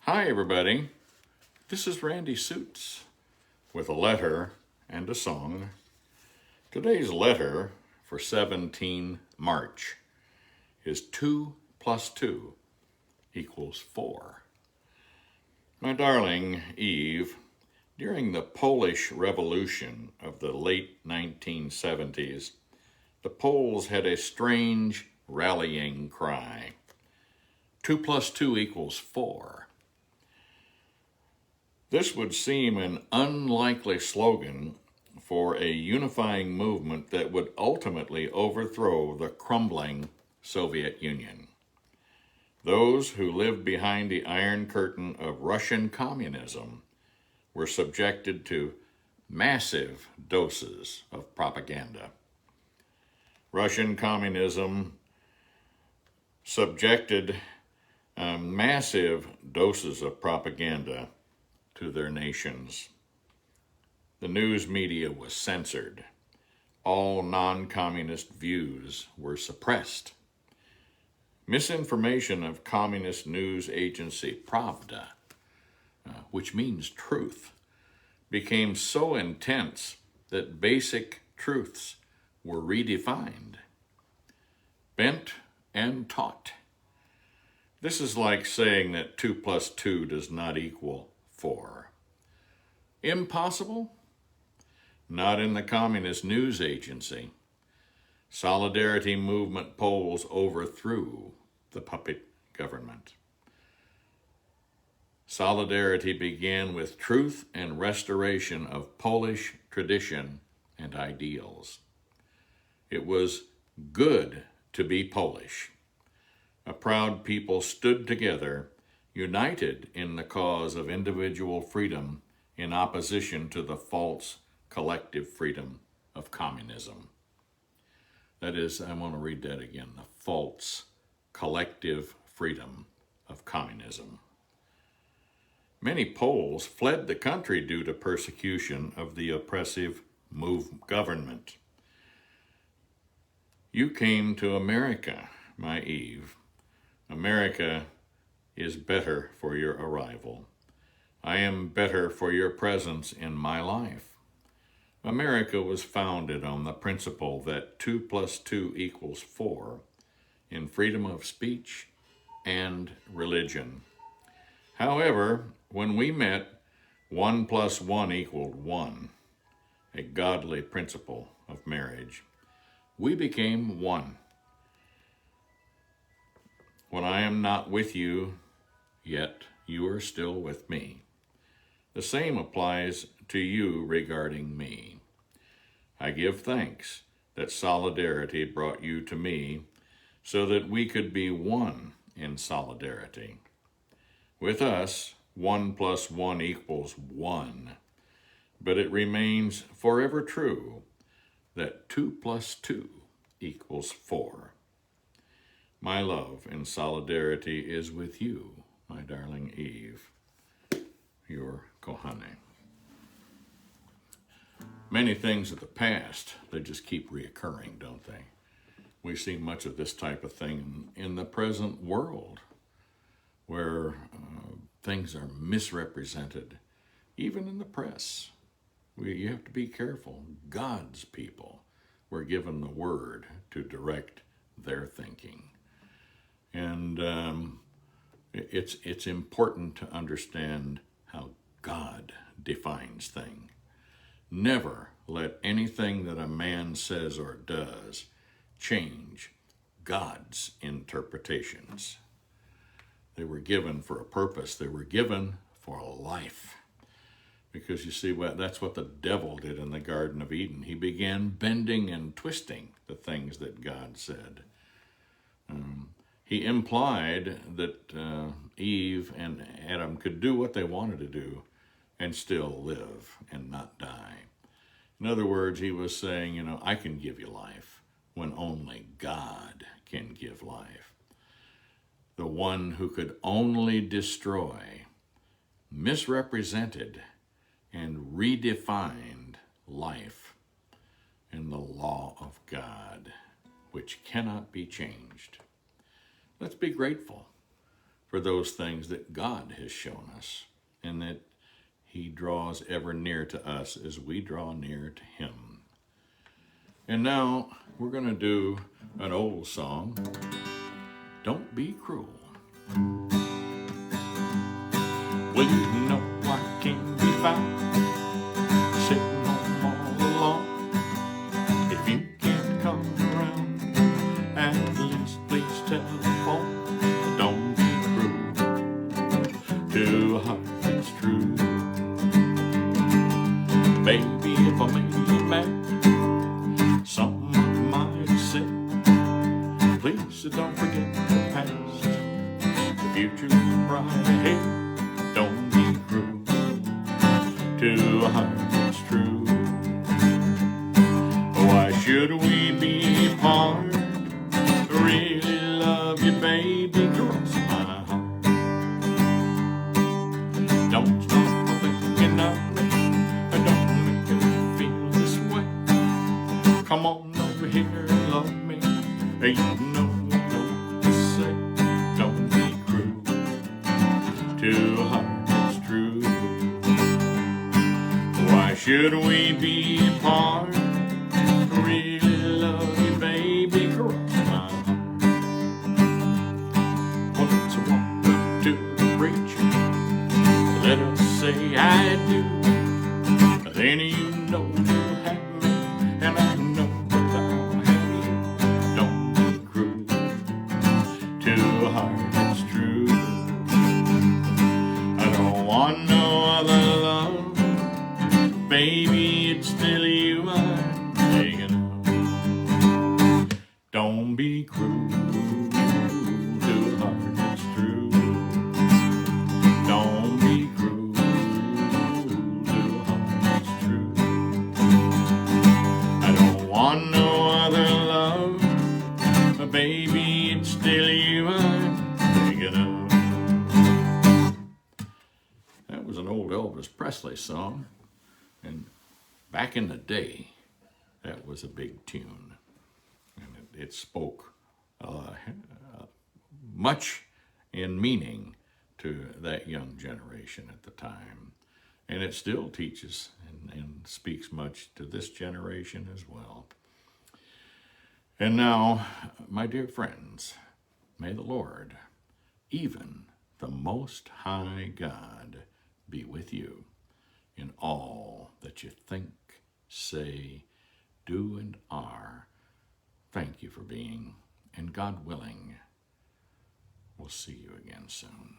Hi, everybody. This is Randy Suits with a letter and a song. Today's letter for 17 March is 2 plus 2 equals 4. My darling Eve, during the Polish Revolution of the late 1970s, the Poles had a strange rallying cry. 2 plus 2 equals 4. This would seem an unlikely slogan for a unifying movement that would ultimately overthrow the crumbling Soviet Union. Those who lived behind the Iron Curtain of Russian communism were subjected to massive doses of propaganda. Russian communism subjected massive doses of propaganda to their nations. The news media was censored. All non-communist views were suppressed. Misinformation of communist news agency Pravda, which means truth, became so intense that basic truths were redefined, bent and taught. This is like saying that 2 plus 2 does not equal 4. Impossible? Not in the communist news agency. Solidarity movement Poles overthrew the puppet government. Solidarity began with truth and restoration of Polish tradition and ideals. It was good to be Polish. A proud people stood together, united in the cause of individual freedom in opposition to the false collective freedom of communism. That is, I want to read that again, the false collective freedom of communism. Many Poles fled the country due to persecution of the oppressive government. You came to America, my Eve. America is better for your arrival. I am better for your presence in my life. America was founded on the principle that 2 plus 2 equals 4 in freedom of speech and religion. However, when we met, 1 plus 1 equaled 1, a godly principle of marriage. We became one. When I am not with you, yet you are still with me. The same applies to you regarding me. I give thanks that solidarity brought you to me so that we could be one in solidarity. With us, 1 plus 1 equals 1, but it remains forever true that 2 plus 2 equals 4. My love and solidarity is with you, my darling Eve, your kohane. Many things of the past, they just keep reoccurring, don't they? We see much of this type of thing in the present world, where things are misrepresented, even in the press. You have to be careful. God's people were given the word to direct their thinking. And it's important to understand how God defines things. Never let anything that a man says or does change God's interpretations. They were given for a purpose. They were given for life. Because you see, that's what the devil did in the Garden of Eden. He began bending and twisting the things that God said. He implied that Eve and Adam could do what they wanted to do and still live and not die. In other words, he was saying, I can give you life when only God can give life. The one who could only destroy, misrepresented, and redefined life in the law of God, which cannot be changed. Let's be grateful for for those things that God has shown us, and that he draws ever near to us as we draw near to him. And now we're going to do an old song, Don't Be Cruel. Well, you know I can't be found sitting home all alone. If you can't come around, at least please telephone. Don't be cruel to a heart that's true. Baby, if I made you mad, something I might have said, please don't forget the past. The future's right ahead. Don't be cruel to a heart that's true. Why should we be apart? Really love you, baby, cross my heart. Don't stop thinking of me, don't make me feel this way. Come on over here and love me, you know what to say. Don't be cruel to a heart that's true. Why should we be apart? Really love you, baby, cross my heart. Well, let's walk up to the preacher, let us say I do. Then you know you'll have me, and I know that I'll have you. Don't be cruel to a heart that's true. I don't want no other love, baby, it's still you I'm thinking of. Don't be cruel to a heart that's true. Don't be cruel to a heart that's true. I don't want no other love, but baby, it's still you I'm thinking of. That was an old Elvis Presley song, and back in the day, that was a big tune, and it spoke much in meaning to that young generation at the time, and it still teaches and speaks much to this generation as well. And now, my dear friends, may the Lord, even the Most High God, be with you in all that you think, say, do, and are. Thank you for being, and God willing, we'll see you again soon.